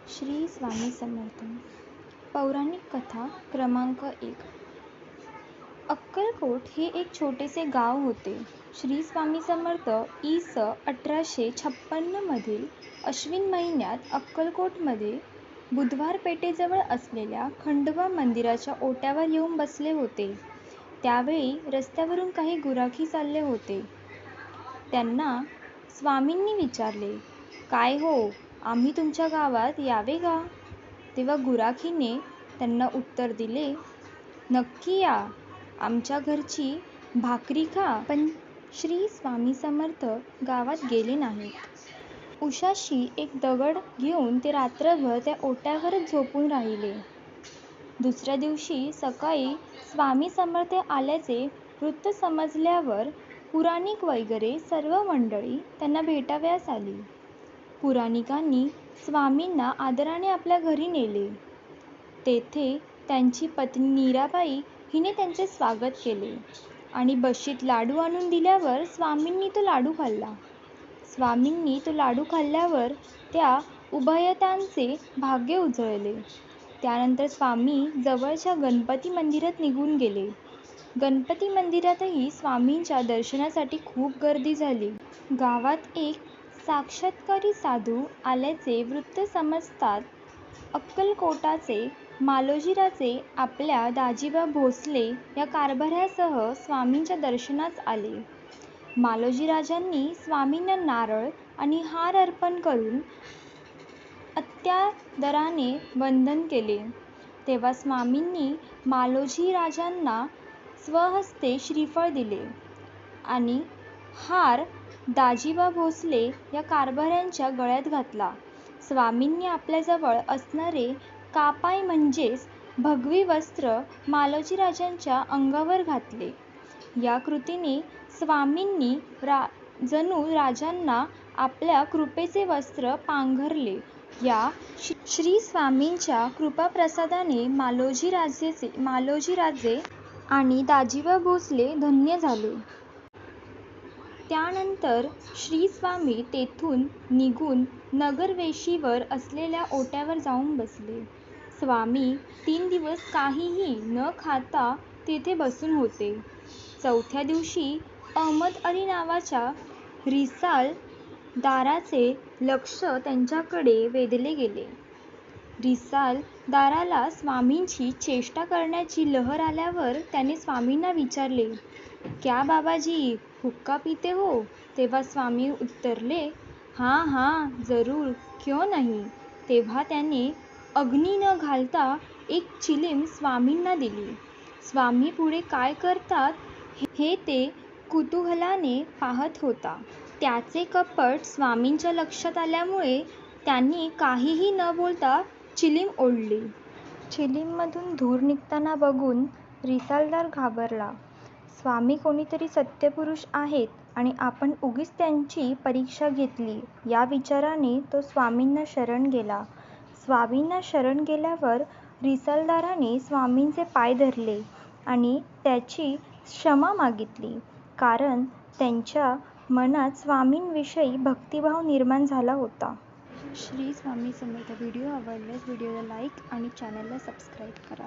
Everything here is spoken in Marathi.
श्री स्वामी समर्थ. पौराणिक कथा क्रमांक 1. अक्कलकोट हे एक छोटेसे गाव होते. श्री स्वामी समर्थ इ.स. 1856 मधील अश्विन महिन्यात अक्कलकोटमध्ये बुधवार पेठेजवळ असलेल्या खंडोबा मंदिराच्या ओट्यावर येऊन बसले होते. त्यावेळी रस्त्यावरून काही गुराखी चालले होते. त्यांना स्वामींनी विचारले, "काय हो, आम्ही तुमच्या गावात यावे का?" तेव्हा गुराखीने त्यांना उत्तर दिले, "नक्की या, आमच्या घरची भाकरी खा." पण श्री स्वामी समर्थ गावात गेले नाहीत. उशाशी एक दगड घेऊन ते रात्रभर त्या ओट्यावरच झोपून राहिले. दुसऱ्या दिवशी सकाळी स्वामी समर्थ आल्याचे वृत्त समजल्यावर पुराणिक वगैरे सर्व मंडळी त्यांना भेटावयास आली. पुराणिकांनी स्वामींना आदराने आपल्या घरी नेले. तेथे त्यांची पत्नी नीराबाई हिने त्यांचे स्वागत केले आणि बशीत लाडू आणून दिल्यावर स्वामींनी तो लाडू खाल्ला. स्वामींनी तो लाडू खाल्ल्यावर त्या उभयतांचे भाग्य उजळले. त्यानंतर स्वामी जवळच्या गणपती मंदिरात निघून गेले. गणपती मंदिरातही स्वामींच्या दर्शनासाठी खूप गर्दी झाली. गावात एक साक्षात्कारी साधू आल्याचे वृत्त समजताच अक्कलकोटाचे मालोजीराजे आपल्या दाजीबा भोसले या कारभाऱ्यासह स्वामींच्या दर्शनास आले. मालोजीराजांनी स्वामींना नारळ आणि हार अर्पण करून अत्यादराने वंदन केले. तेव्हा स्वामींनी मालोजीराजांना स्वहस्ते श्रीफळ दिले आणि हार दाजीबा भोसले या कारभाऱ्याच्या गळ्यात घातला. स्वामींनी आपल्याजवळ असणारे कापाय म्हणजेच भगवी वस्त्र मालोजीराजांच्या अंगावर घातले. या कृतीने स्वामींनी जणू राजांना आपल्या कृपेचे वस्त्र पांघरले. या श्री स्वामींच्या कृपाप्रसादाने मालोजीराजे आणि दाजीबा भोसले धन्य झाले. त्यानंतर श्री स्वामी तेथून निघून नगरवेशीवर असलेल्या ओट्यावर जाऊन बसले. स्वामी 3 दिवस काहीही न खाता तेथे बसून होते. चौथ्या दिवशी अहमद अली नावाच्या रिसालदाराचे लक्ष त्यांच्याकडे वेधले गेले. रिसालदाराला स्वामींची चेष्टा करण्याची लहर आल्यावर त्याने स्वामींना विचारले, "क्या बाबाजी, हुक्का पीते हो?" तेव्हा स्वामी उत्तरले, "हाँ हाँ, जरूर, क्यों नहीं." तेव्हा त्याने अग्नी न घालता एक चिलीम स्वामींना दिली. स्वामी पुढे काय करतात हे ते कुतूहलाने पाहत होता. त्याचे कपट स्वामींच्या लक्षात आल्यामुळे त्यांनी काहीही न बोलता चिलीम ओढली. चिलीममधून धूर निघताना बघून रिसालदार घाबरला. स्वामी कोणीतरी सत्यपुरुष आहेत आणि आपण उगीच त्यांची परीक्षा घेतली या विचाराने तो स्वामींना शरण गेला. स्वामींना शरण गेल्यावर रिसालदाराने स्वामींचे पाय धरले आणि त्याची क्षमा मागितली, कारण त्यांच्या मनात स्वामींविषयी भक्तिभाव निर्माण झाला होता. श्री स्वामी समर्थ. व्हिडिओ आवडल्यास व्हिडिओला लाईक आणि चॅनलला सबस्क्राईब करा.